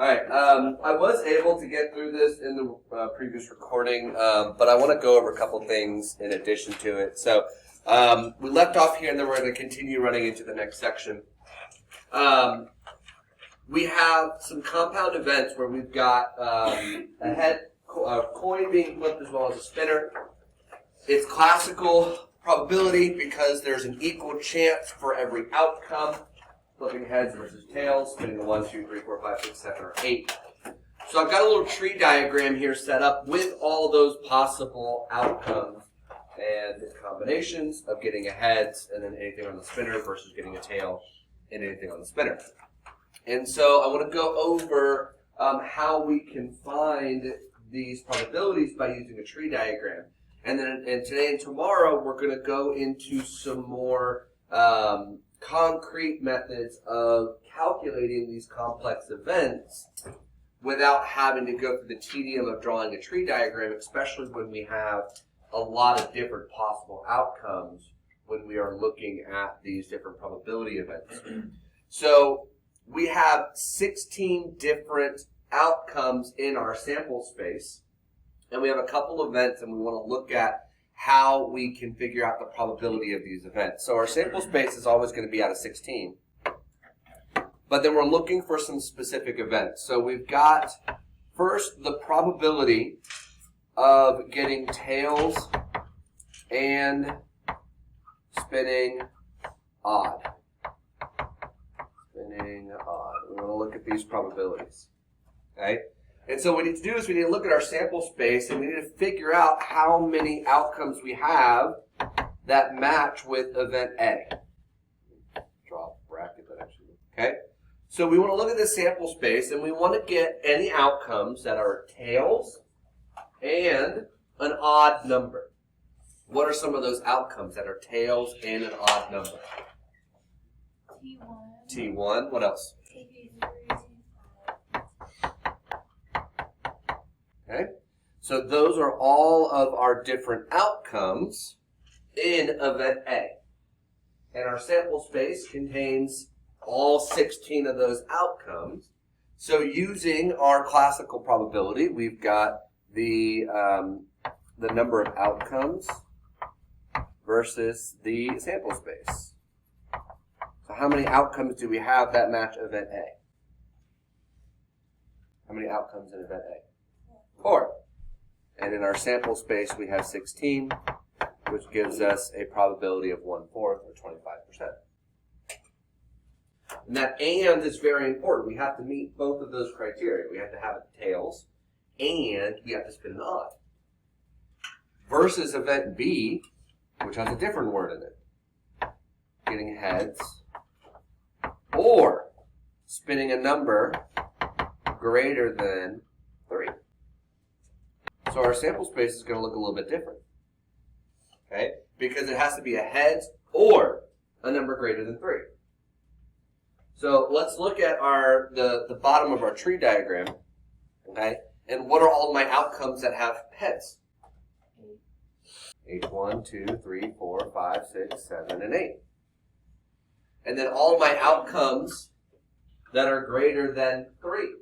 All right, I was able to get through this in the previous recording, but I want to go over a couple things in addition to it. So we left off here, and then we're going to continue running into the next section. We have some compound events where we've got a coin being flipped as well as a spinner. It's classical probability because there's an equal chance for every outcome. Flipping heads versus tails, spinning the 1, 2, 3, 4, 5, 6, 7, or 8. So I've got a little tree diagram here set up with all those possible outcomes and combinations of getting a heads and then anything on the spinner versus getting a tail and anything on the spinner. And so I want to go over how we can find these probabilities by using a tree diagram. And then today and tomorrow we're going to go into some more concrete methods of calculating these complex events without having to go through the tedium of drawing a tree diagram, especially when we have a lot of different possible outcomes when we are looking at these different probability events. So we have 16 different outcomes in our sample space, and we have a couple events, and we want to look at how we can figure out the probability of these events. So our sample space is always going to be out of 16. But then we're looking for some specific events. So we've got, first, the probability of getting tails and spinning odd. Spinning odd. We want to look at these probabilities. Okay? And so what we need to do is we need to look at our sample space and we need to figure out how many outcomes we have that match with event A. Draw a bracket that actually. Okay? So we want to look at this sample space and we want to get any outcomes that are tails and an odd number. What are some of those outcomes that are tails and an odd number? T1. T1. What else? Okay, so those are all of our different outcomes in event A. And our sample space contains all 16 of those outcomes. So using our classical probability, we've got the number of outcomes versus the sample space. So how many outcomes do we have that match event A? How many outcomes in event A? 4. And in our sample space, we have 16, which gives us a probability of 1/4 or 25%. And that and is very important. We have to meet both of those criteria. We have to have tails, and we have to spin an odd. Versus event B, which has a different word in it. Getting heads, or spinning a number greater than 3. So our sample space is going to look a little bit different, okay? Because it has to be a heads or a number greater than 3. So let's look at the bottom of our tree diagram, okay? And what are all my outcomes that have heads? 8, 1, 2, 3, 4, 5, 6, 7, and 8. And then all my outcomes that are greater than 3.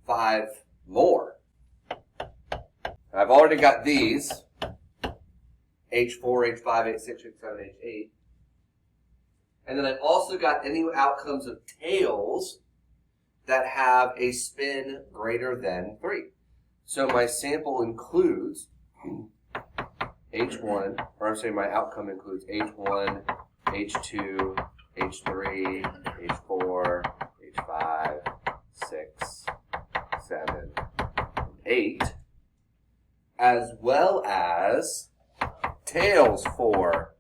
5 more. I've already got these, H4, H5, H6, H7, H8. And then I've also got any outcomes of tails that have a spin greater than 3. So my sample includes H1, or I'm saying my outcome includes H1, H2, H3, H4, H5, 6, 7, 8. As well as tails 4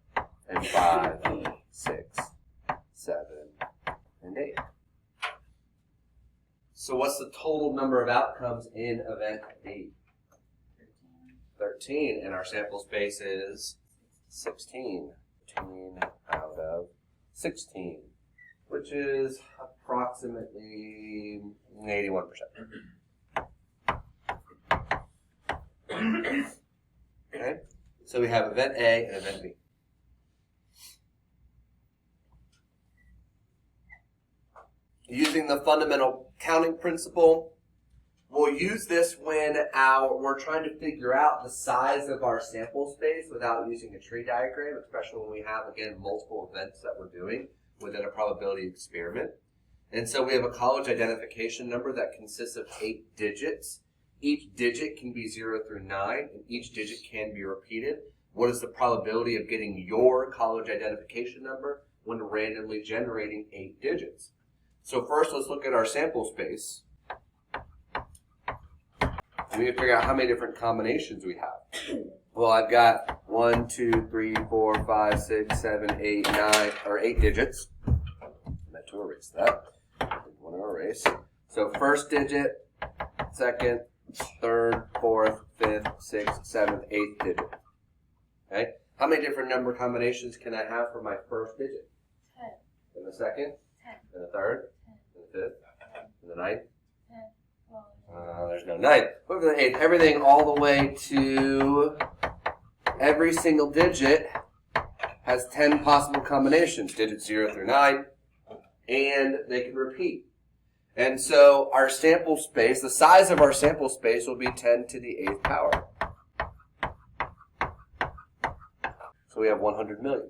and 5, 6, 7, and 8. So what's the total number of outcomes in event B? 13, and our sample space is 16. 13 out of 16, which is approximately 81%. Okay, so we have event A and event B. using the fundamental counting principle. We'll use this when we're trying to figure out the size of our sample space without using a tree diagram, especially when we have, again, multiple events that we're doing within a probability experiment. And so we have a college identification number that consists of 8 digits. Each digit can be 0 through 9, and each digit can be repeated. What is the probability of getting your college identification number when randomly generating 8 digits? So first, let's look at our sample space. We need to figure out how many different combinations we have. Well, I've got 1, 2, 3, 4, 5, 6, 7, 8, 9, or 8 digits. I meant to erase that. I didn't want to erase. So first digit, second, third, fourth, fifth, sixth, seventh, 8th digit. Okay? How many different number combinations can I have for my first digit? 10. And the second? 10. And the third? 10. And the fifth? 10. And the ninth? 10. There's no ninth. What for the 8th? Everything all the way to every single digit has 10 possible combinations, digits 0 through 9, and they can repeat. And so our sample space, the size of our sample space will be 10 to the 8th power. So we have 100 million.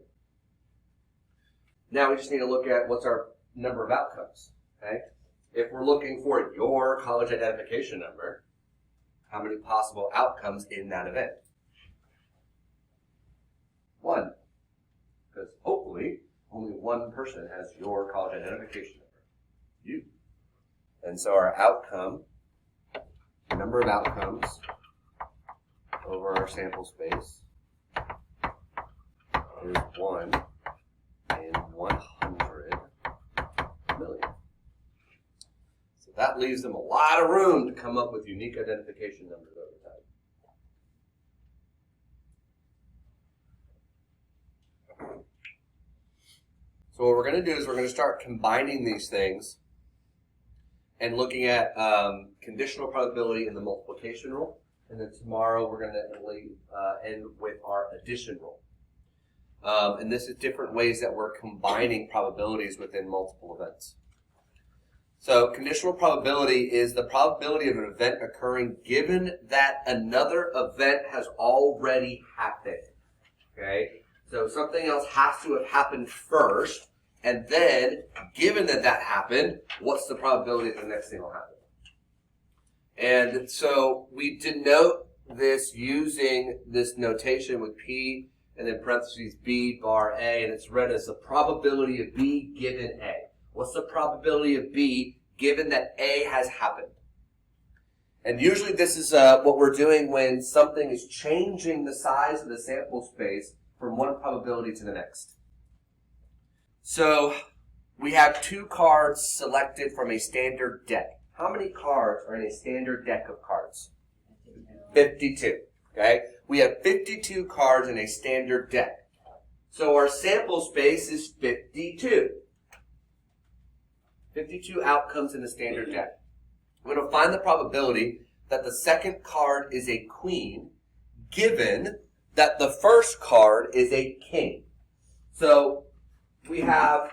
Now we just need to look at what's our number of outcomes. Okay? If we're looking for your college identification number, how many possible outcomes in that event? 1. Because hopefully only one person has your college identification number. You. And so our outcome, the number of outcomes over our sample space is 1 in 100 million. So that leaves them a lot of room to come up with unique identification numbers over time. So what we're going to do is we're going to start combining these things and looking at conditional probability in the multiplication rule. And then tomorrow we're going to end with our addition rule. And this is different ways that we're combining probabilities within multiple events. So conditional probability is the probability of an event occurring given that another event has already happened. Okay? So something else has to have happened first. And then, given that that happened, what's the probability that the next thing will happen? And so we denote this using this notation with P and then parentheses B bar A, and it's read as the probability of B given A. What's the probability of B given that A has happened? And usually this is what we're doing when something is changing the size of the sample space from one probability to the next. So we have 2 cards selected from a standard deck. How many cards are in a standard deck of cards? 52. Okay? We have 52 cards in a standard deck. So our sample space is 52. 52 outcomes in the standard deck. We're going to find the probability that the second card is a queen, given that the first card is a king. So we have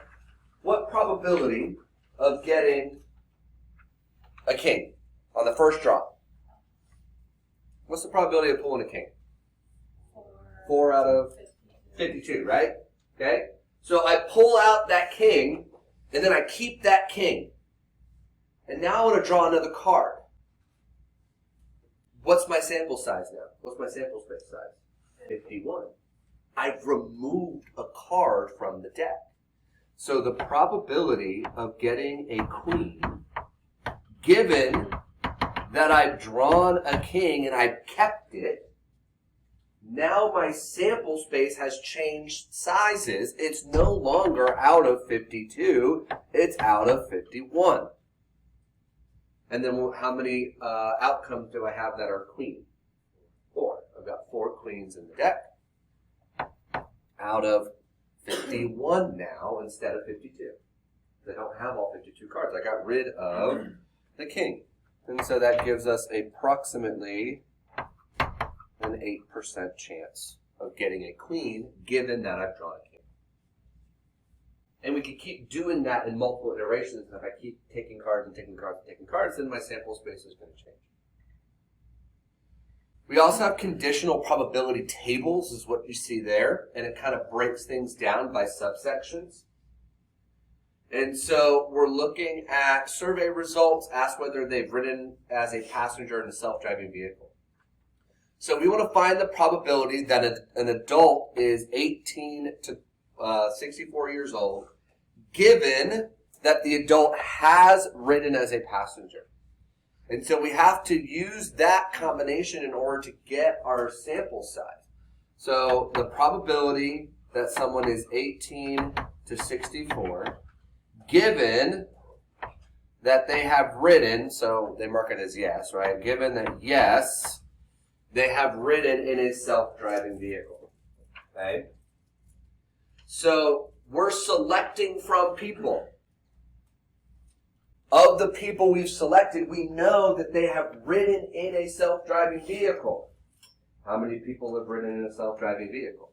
what probability of getting a king on the first draw? What's the probability of pulling a king? 4 out of 52, right? Okay? So I pull out that king, and then I keep that king. And now I want to draw another card. What's my sample size now? What's my sample space size? 51. I've removed a card from the deck. So the probability of getting a queen, given that I've drawn a king and I've kept it, now my sample space has changed sizes. It's no longer out of 52, it's out of 51. And then how many outcomes do I have that are queen? 4. I've got 4 queens in the deck. Out of 51 now instead of 52. They don't have all 52 cards. I got rid of the king. And so that gives us approximately an 8% chance of getting a queen given that I've drawn a king. And we could keep doing that in multiple iterations. If I keep taking cards and taking cards and taking cards, then my sample space is going to change. We also have conditional probability tables, is what you see there. And it kind of breaks things down by subsections. And so we're looking at survey results, ask whether they've ridden as a passenger in a self-driving vehicle. So we want to find the probability that an adult is 18 to 64 years old, given that the adult has ridden as a passenger. And so we have to use that combination in order to get our sample size. So the probability that someone is 18 to 64, given that they have ridden, so they mark it as yes, right? Given that yes, they have ridden in a self-driving vehicle, okay? So we're selecting from people. Of the people we've selected, we know that they have ridden in a self-driving vehicle. How many people have ridden in a self-driving vehicle?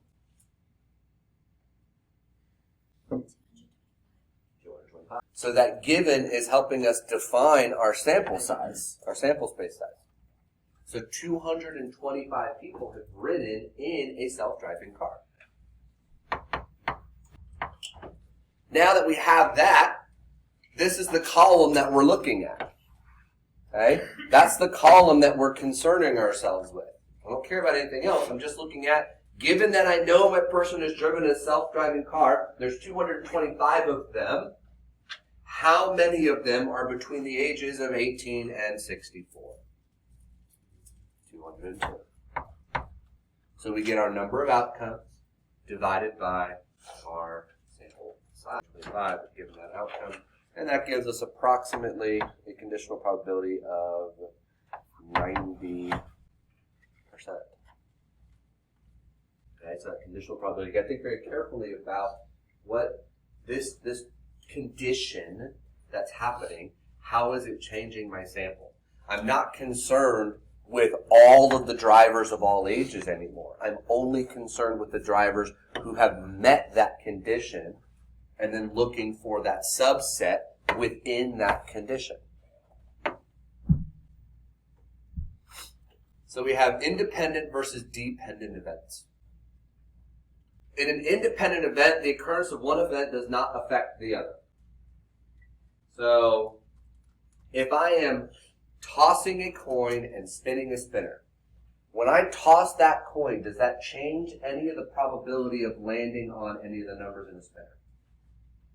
225. So that given is helping us define our sample size, our sample space size. So 225 people have ridden in a self-driving car. Now that we have that, this is the column that we're looking at. Okay? That's the column that we're concerning ourselves with. I don't care about anything else. I'm just looking at, given that I know a person has driven a self-driving car, there's 225 of them. How many of them are between the ages of 18 and 64? 202. So we get our number of outcomes divided by our sample size. 25 given that outcome. And that gives us approximately a conditional probability of 90%. Okay, so that conditional probability. You got to think very carefully about what this condition that's happening, how is it changing my sample? I'm not concerned with all of the drivers of all ages anymore. I'm only concerned with the drivers who have met that condition and then looking for that subset within that condition. So we have independent versus dependent events. In an independent event, the occurrence of one event does not affect the other. So if I am tossing a coin and spinning a spinner, when I toss that coin, does that change any of the probability of landing on any of the numbers in the spinner?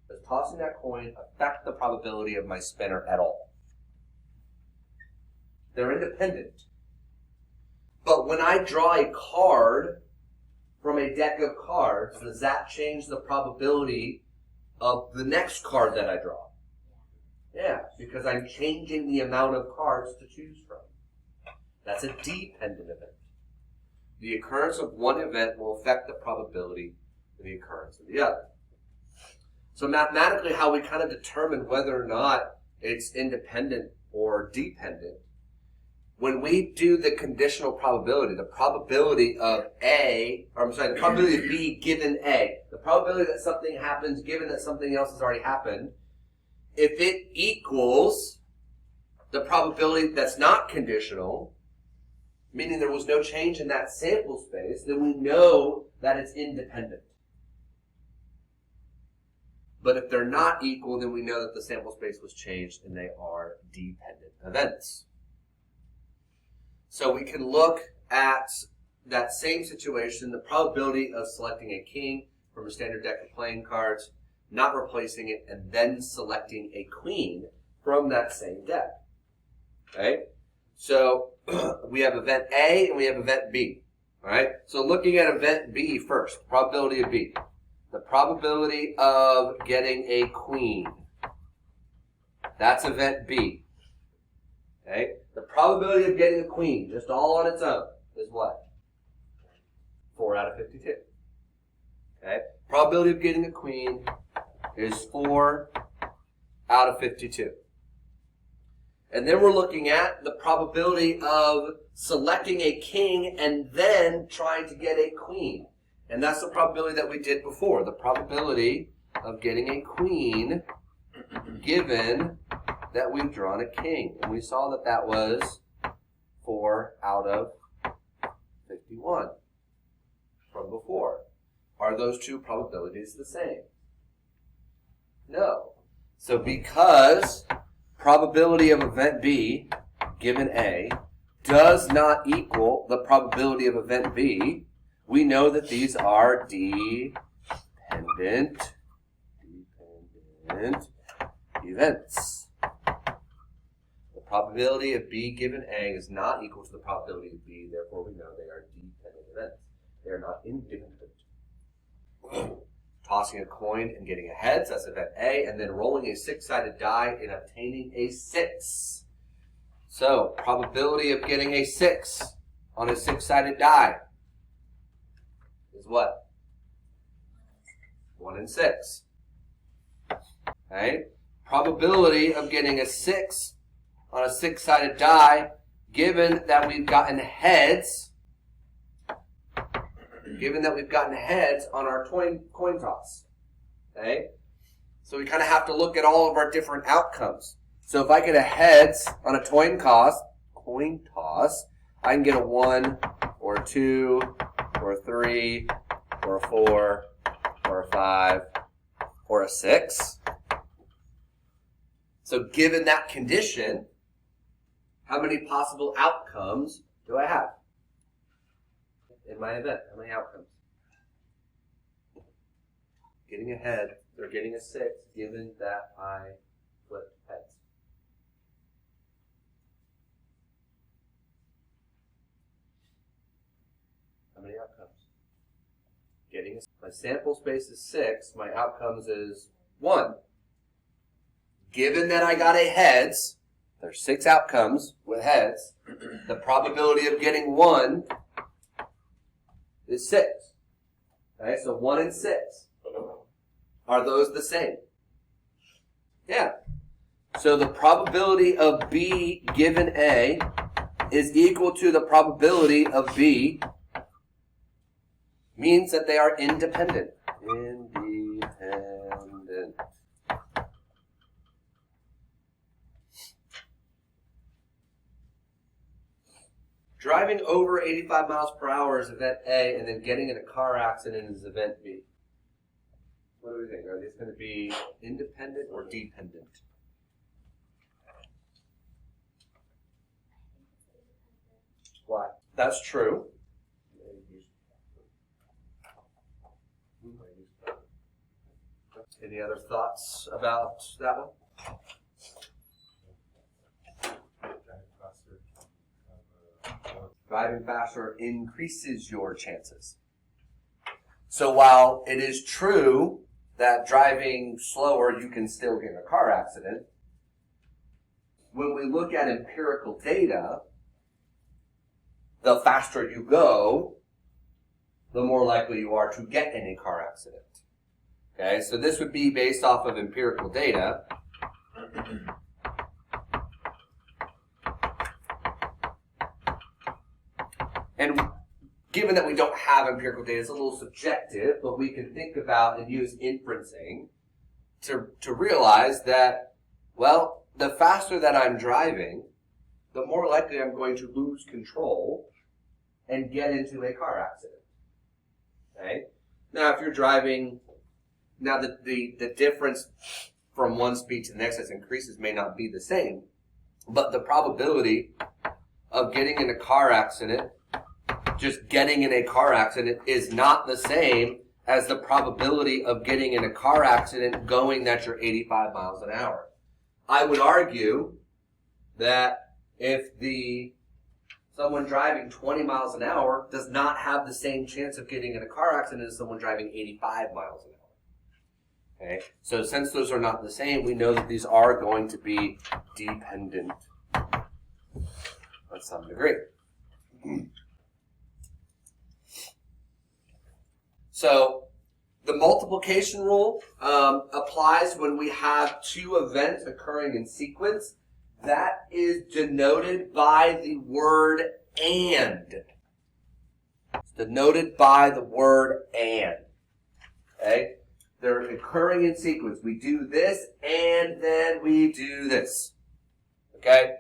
Does tossing that coin affect the probability of my spinner at all? They're independent. But when I draw a card from a deck of cards, does that change the probability of the next card that I draw? Yeah, because I'm changing the amount of cards to choose from. That's a dependent event. The occurrence of one event will affect the probability of the occurrence of the other. So mathematically, how we kind of determine whether or not it's independent or dependent, when we do the conditional probability, the probability of the probability of B given A, the probability that something happens given that something else has already happened, if it equals the probability that's not conditional, meaning there was no change in that sample space, then we know that it's independent. But if they're not equal, then we know that the sample space was changed and they are dependent events. So we can look at that same situation, the probability of selecting a king from a standard deck of playing cards, not replacing it, and then selecting a queen from that same deck. Okay? So we have event A and we have event B. All right? So looking at event B first, probability of B. The probability of getting a queen. That's event B. Okay? The probability of getting a queen, just all on its own, is what? 4 out of 52. Okay? Probability of getting a queen is 4 out of 52. And then we're looking at the probability of selecting a king and then trying to get a queen. And that's the probability that we did before. The probability of getting a queen given that we've drawn a king. And we saw that that was 4 out of 51 from before. Are those two probabilities the same? No. So because probability of event B given A does not equal the probability of event B, we know that these are dependent events. The probability of B given A is not equal to the probability of B, therefore we know they are dependent events. They are not independent. Tossing a coin and getting a heads, that's event A, and then rolling a 6-sided die and obtaining a 6. So, probability of getting a 6 on a 6-sided die is what? 1 in 6. Okay? Probability of getting a 6 on a 6-sided die, given that we've gotten heads, on our coin toss. Okay? So we kind of have to look at all of our different outcomes. So if I get a heads on a coin toss, I can get a 1 or a 2 or a 3 or a 4 or a 5 or a 6. So given that condition, how many possible outcomes do I have in my event? How many outcomes? Getting a head or getting a 6, given that I flipped heads. How many outcomes? My sample space is 6. My outcomes is 1. Given that I got a heads, there's 6 outcomes with heads. The probability of getting 1 is 6. Okay, so 1 in 6. Are those the same? Yeah. So the probability of B given A is equal to the probability of B, means that they are independent. Independent. Driving over 85 miles per hour is event A, and then getting in a car accident is event B. What do we think? Are these going to be independent or dependent? Why? That's true. Any other thoughts about that one? Driving faster increases your chances. So while it is true that driving slower, you can still get in a car accident, when we look at empirical data, the faster you go, the more likely you are to get in a car accident. Okay, so this would be based off of empirical data. And given that we don't have empirical data, it's a little subjective, but we can think about and use inferencing to realize that, well, the faster that I'm driving, the more likely I'm going to lose control and get into a car accident. Okay? Now, if you're driving, now the difference from one speed to the next as increases may not be the same, but the probability of getting in a car accident, just getting in a car accident, is not the same as the probability of getting in a car accident going that you're 85 miles an hour. I would argue that if someone driving 20 miles an hour does not have the same chance of getting in a car accident as someone driving 85 miles an hour. Okay? So since those are not the same, we know that these are going to be dependent to some degree. So the multiplication rule applies when we have two events occurring in sequence. That is denoted by the word and. It's denoted by the word and. Okay? They're occurring in sequence. We do this, and then we do this. Okay?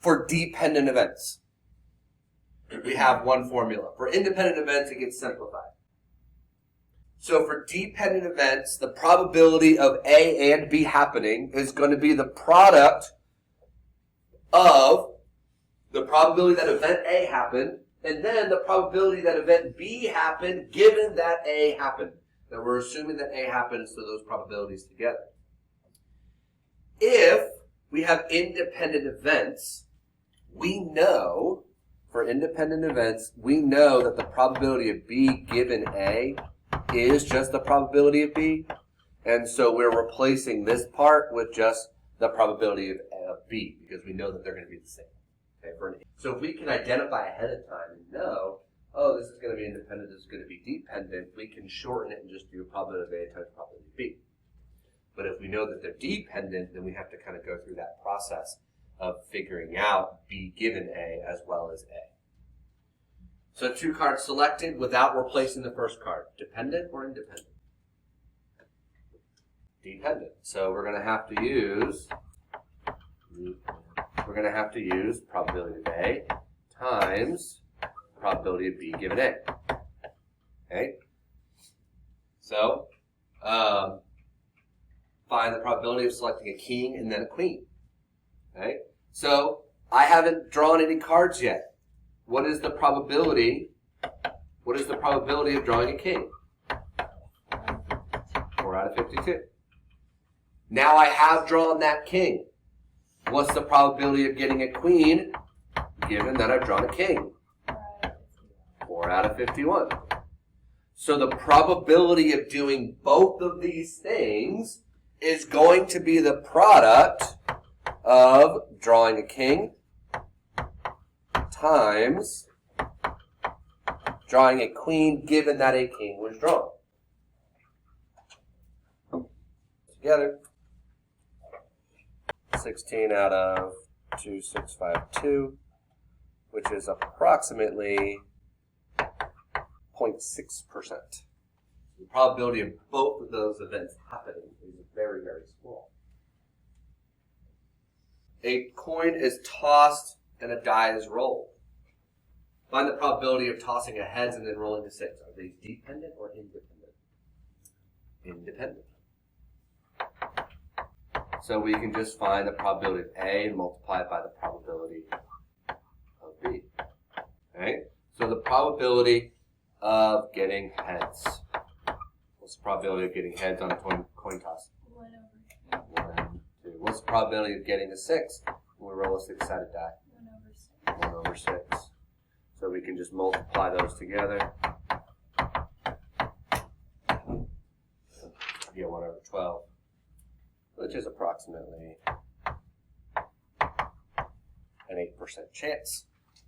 For dependent events, we have one formula. For independent events, it gets simplified. So for dependent events, the probability of A and B happening is going to be the product of the probability that event A happened, and then the probability that event B happened given that A happened. Now we're assuming that A happens to those probabilities together. If we have independent events, we know, for independent events, we know that the probability of B given A is just the probability of B. And so we're replacing this part with just the probability of B, because we know that they're going to be the same. Okay, so if we can identify ahead of time and know, oh, this is going to be independent, this is going to be dependent, we can shorten it and just do probability of A times probability of B. But if we know that they're dependent, then we have to kind of go through that process of figuring out B given A as well as A. So 2 cards selected without replacing the first card. Dependent or independent? Dependent. So we're going to have to use probability of A times probability of B given A. Okay? So find the probability of selecting a king and then a queen. Okay? So I haven't drawn any cards yet. What is the probability of drawing a king? 4 out of 52. Now I have drawn that king. What's the probability of getting a queen given that I've drawn a king? 4 out of 51. So the probability of doing both of these things is going to be the product of drawing a king times drawing a queen given that a king was drawn. Together, 16 out of 2652, which is approximately 0.6%. The probability of both of those events happening is very, very small. A coin is tossed and a die is rolled. Find the probability of tossing a heads and then rolling a 6. Are they dependent or independent? Independent. So we can just find the probability of A and multiply it by the probability of B. Okay? So the probability of getting heads. What's the probability of getting heads on a coin toss? 1 over 1, 2. What's the probability of getting a 6 when we roll a 6-sided die? 1 over 6. 1 over 6. So we can just multiply those together. You get 1 over 12, which is approximately an 8% chance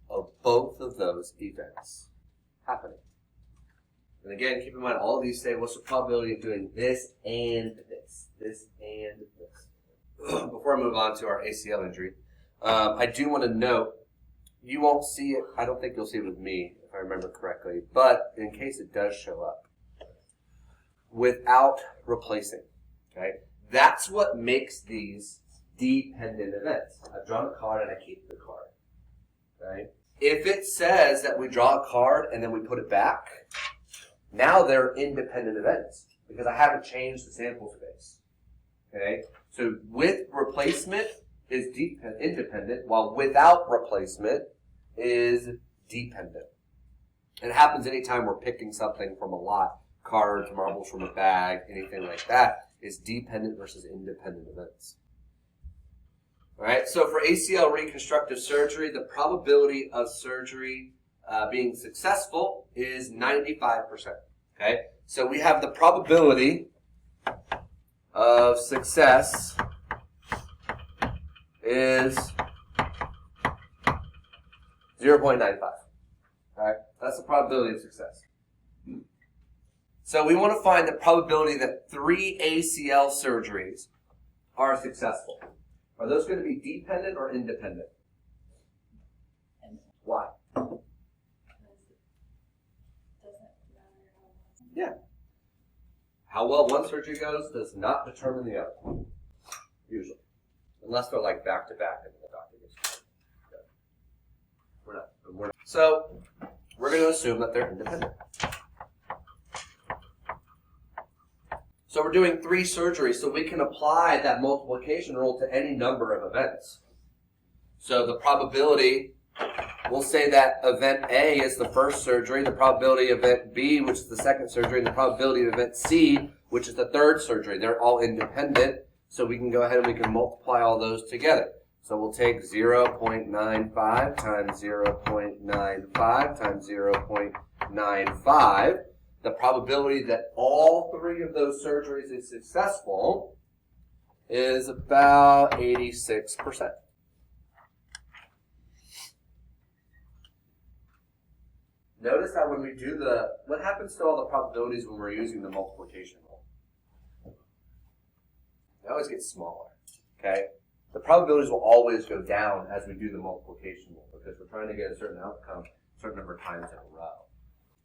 of both of those events happening. And again, keep in mind, all of these say, what's the probability of doing this and this? This and this. Before I move on to our ACL injury, I do want to note, you won't see it, I don't think you'll see it with me, if I remember correctly, but in case it does show up, without replacing, okay? That's what makes these dependent events. I've drawn a card and I keep the card, right? If it says that we draw a card and then we put it back, now they're independent events because I haven't changed the sample space, okay? So with replacement is independent, while without replacement is dependent. And it happens anytime we're picking something from a lot, cards, marbles from a bag, anything like that, is dependent versus independent events. All right, so for ACL reconstructive surgery, the probability of surgery being successful is 95%. Okay, so we have the probability of success is 0.95. All right, that's the probability of success. So we want to find the probability that 3 ACL surgeries are successful. Are those going to be dependent or independent? Why? Doesn't matter how long. Yeah. How well one surgery goes does not determine the other, usually. Unless they're like back to back and the doctor gets We're not. So we're going to assume that they're independent. So we're doing 3 surgeries, so we can apply that multiplication rule to any number of events. So the probability, we'll say that event A is the first surgery, the probability of event B, which is the second surgery, and the probability of event C, which is the third surgery. They're all independent, so we can go ahead and we can multiply all those together. So we'll take 0.95 times 0.95 times 0.95. The probability that all 3 of those surgeries is successful is about 86%. Notice how when we do what happens to all the probabilities when we're using the multiplication rule? They always get smaller, okay? The probabilities will always go down as we do the multiplication rule because we're trying to get a certain outcome a certain number of times in a row.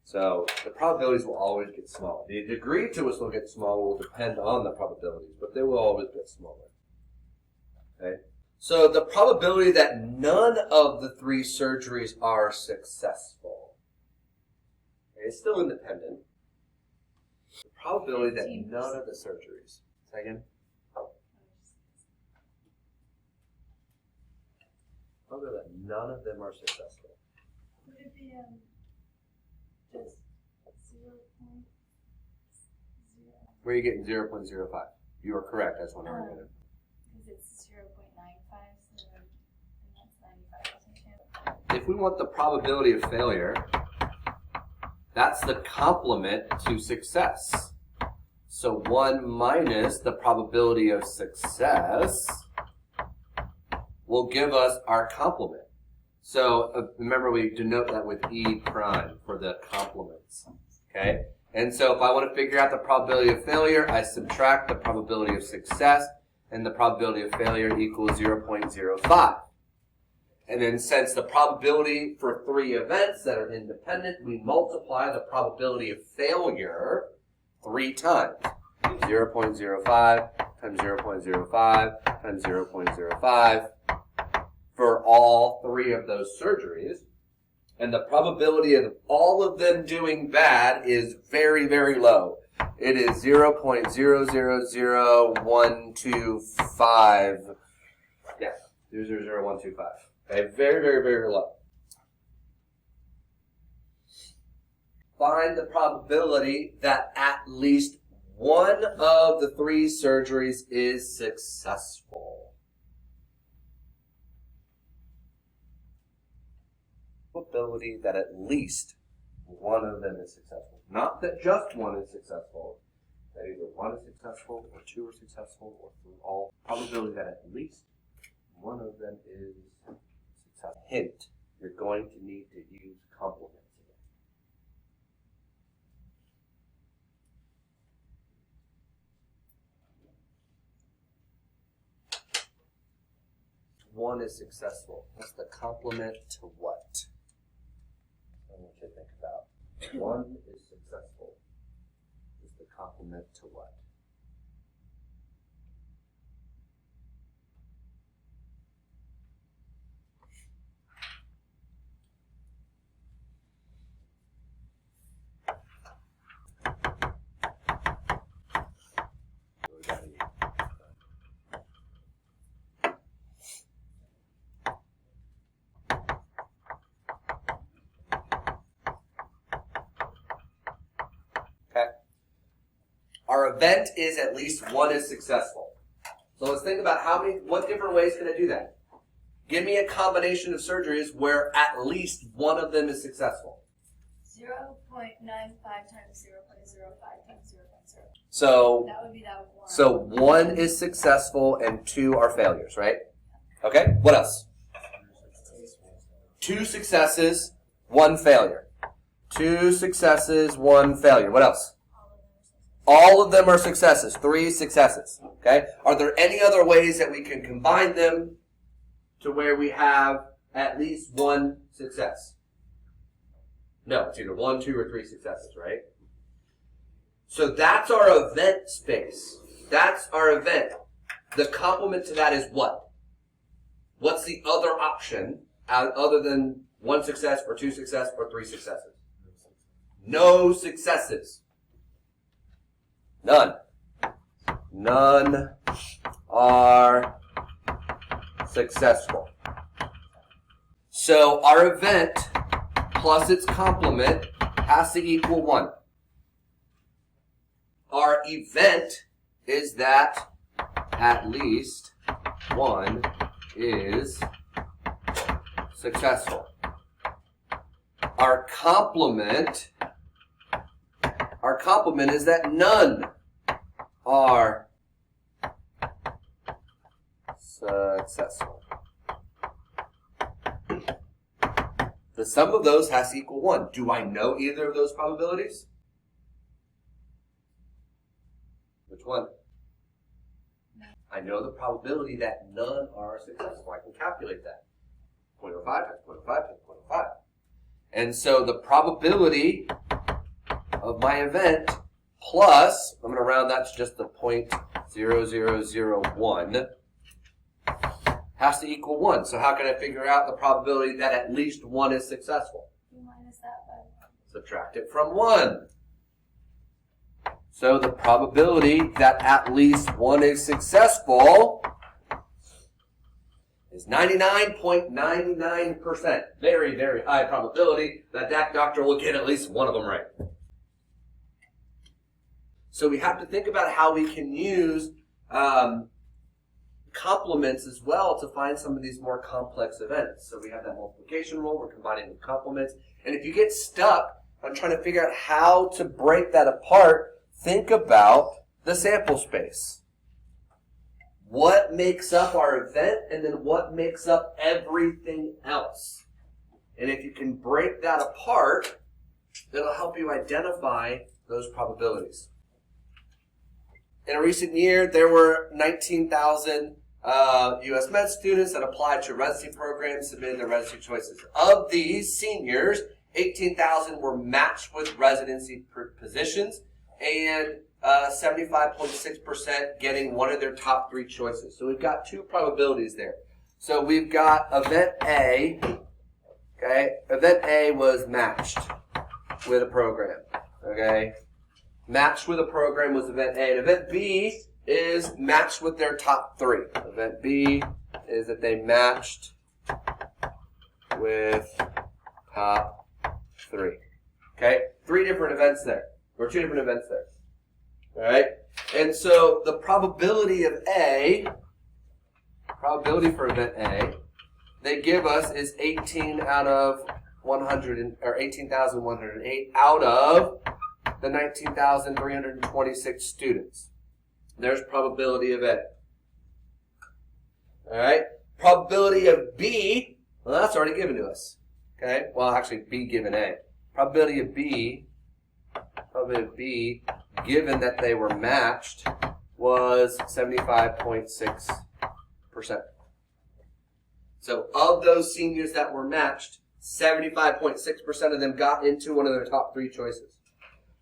So the probabilities will always get smaller. The degree to which they'll get smaller will depend on the probabilities, but they will always get smaller. Okay? So the probability that none of the 3 surgeries are successful is still independent. The probability that none of the surgeries. Second. Probability that none of them are successful. Would it be just 0.0? Where are you getting 0.05? You are correct. That's one argument. Because it's 0.95, so then that's 95% chance. If we want the probability of failure, that's the complement to success. So 1 minus the probability of success will give us our complement. So remember we denote that with E prime for the complements. Okay? And so if I want to figure out the probability of failure, I subtract the probability of success, and the probability of failure equals 0.05. And then since the probability for 3 events that are independent, we multiply the probability of failure 3 times. 0.05 times 0.05 times 0.05 for all 3 of those surgeries. And the probability of all of them doing bad is very, very low. It is 0.000125. Yeah, 0.00125. Okay, very, very, very low. Find the probability that at least one of the 3 surgeries is successful. Probability that at least one of them is successful. Not that just one is successful. That either one is successful or 2 are successful or through all. Probability that at least one of them is successful. Hint, you're going to need to use complements again. One is successful. What's the complement to what? I want you to think about. 1 is successful. Is the complement to what? Our event is at least one is successful. So let's think about what different ways can I do that? Give me a combination of surgeries where at least one of them is successful. 0.95 times 0.05 times 0.0. So that would be that 1. So 1 is successful and 2 are failures, right? Okay, what else? 2 successes, 1 failure. 2 successes, 1 failure. What else? All of them are successes. 3 successes. Okay? Are there any other ways that we can combine them to where we have at least 1 success? No, it's either 1, 2, or 3 successes, right? So that's our event space. That's our event. The complement to that is what? What's the other option other than 1 success or 2 success or 3 successes? No successes. None. None are successful. So our event plus its complement has to equal 1. Our event is that at least 1 is successful. Our complement is that none are successful. The sum of those has to equal 1. Do I know either of those probabilities? Which one? I know the probability that none are successful. I can calculate that. 0.05 times 0.05 times 0.05. And so the probability of my event plus, I'm going to round that to just the 0.0001, has to equal 1. So how can I figure out the probability that at least 1 is successful? You minus that by 1. Subtract it from 1. So the probability that at least 1 is successful is 99.99%. Very, very high probability that that doctor will get at least one of them right. So we have to think about how we can use complements as well to find some of these more complex events. So we have that multiplication rule, we're combining the complements. And if you get stuck on trying to figure out how to break that apart, think about the sample space. What makes up our event, and then what makes up everything else? And if you can break that apart, it'll help you identify those probabilities. In a recent year, there were 19,000 U.S. med students that applied to residency programs, submitted their residency choices. Of these seniors, 18,000 were matched with residency positions, and 75.6% getting one of their top 3 choices. So we've got 2 probabilities there. So we've got event A. Okay, event A was matched with a program. Okay, matched with a program was event A. And event B is matched with their top 3. Event B is that they matched with top 3. Okay, 3 different events there. Or 2 different events there. All right? And so the probability of A, probability for event A, they give us is 18 out of 100, or 18,108 out of the 19,326 students. There's probability of A. All right? Probability of B, well, that's already given to us. Okay? Well, actually, B given A. Probability of B, given that they were matched, was 75.6%. So of those seniors that were matched, 75.6% of them got into one of their top 3 choices.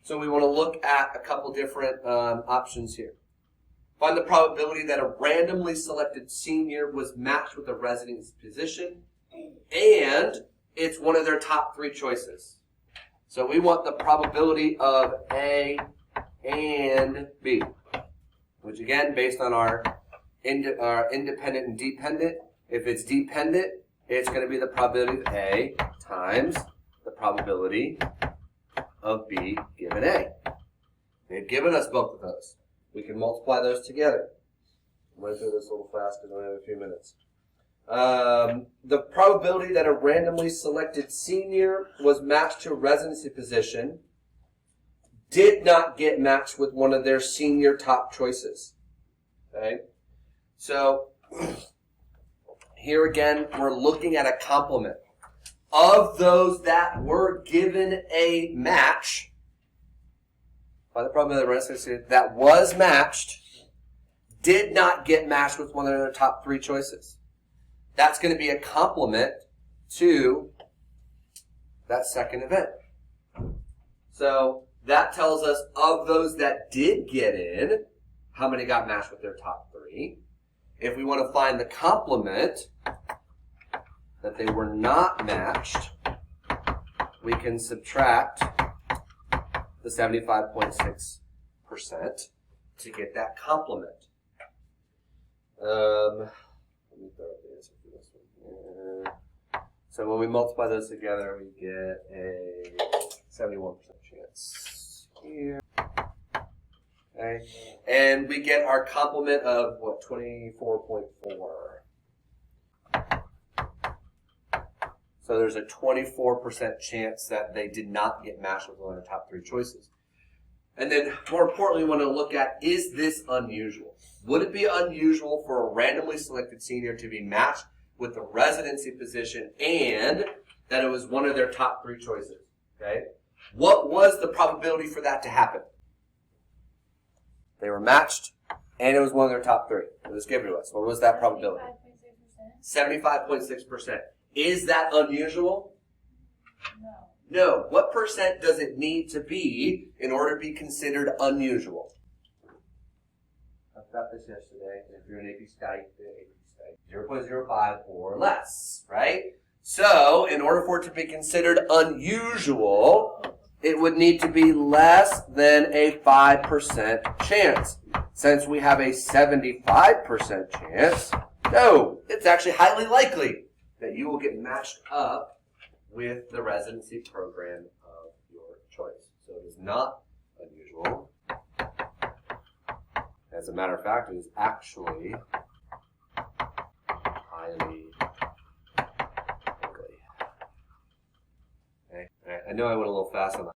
So we want to look at a couple different options here. Find the probability that a randomly selected senior was matched with a residency position, and it's one of their top 3 choices. So we want the probability of A and B, which again, based on our independent and dependent, if it's dependent, it's going to be the probability of A times the probability of B given A. They've given us both of those. We can multiply those together. I'm going to do this a little fast because we only have a few minutes. The probability that a randomly selected senior was matched to a residency position did not get matched with one of their senior top choices. Okay? So, here again, we're looking at a complement. Of those that were given a match, by the probability of the residency that was matched, did not get matched with one of their top 3 choices. That's going to be a complement to that second event. So that tells us of those that did get in, how many got matched with their top 3. If we want to find the complement that they were not matched, we can subtract the 75.6% to get that complement. Let me throw the answer for this one here. So when we multiply those together, we get a 71% chance here. Okay. And we get our complement of what, 24.4. So there's a 24% chance that they did not get matched with one of the top 3 choices. And then more importantly, we want to look at, is this unusual? Would it be unusual for a randomly selected senior to be matched with the residency position and that it was one of their top 3 choices? Okay. What was the probability for that to happen? They were matched and it was one of their top 3. It was given to us. What was that probability? 75.6%. Is that unusual? No. No. What percent does it need to be in order to be considered unusual? I talked about this yesterday. If you're an AP Sky, 0.05 or less, right? So, in order for it to be considered unusual, it would need to be less than a 5% chance. Since we have a 75% chance, no, it's actually highly likely that you will get matched up with the residency program of your choice. So it is not unusual. As a matter of fact, it is actually highly likely. Okay. I know I went a little fast on that.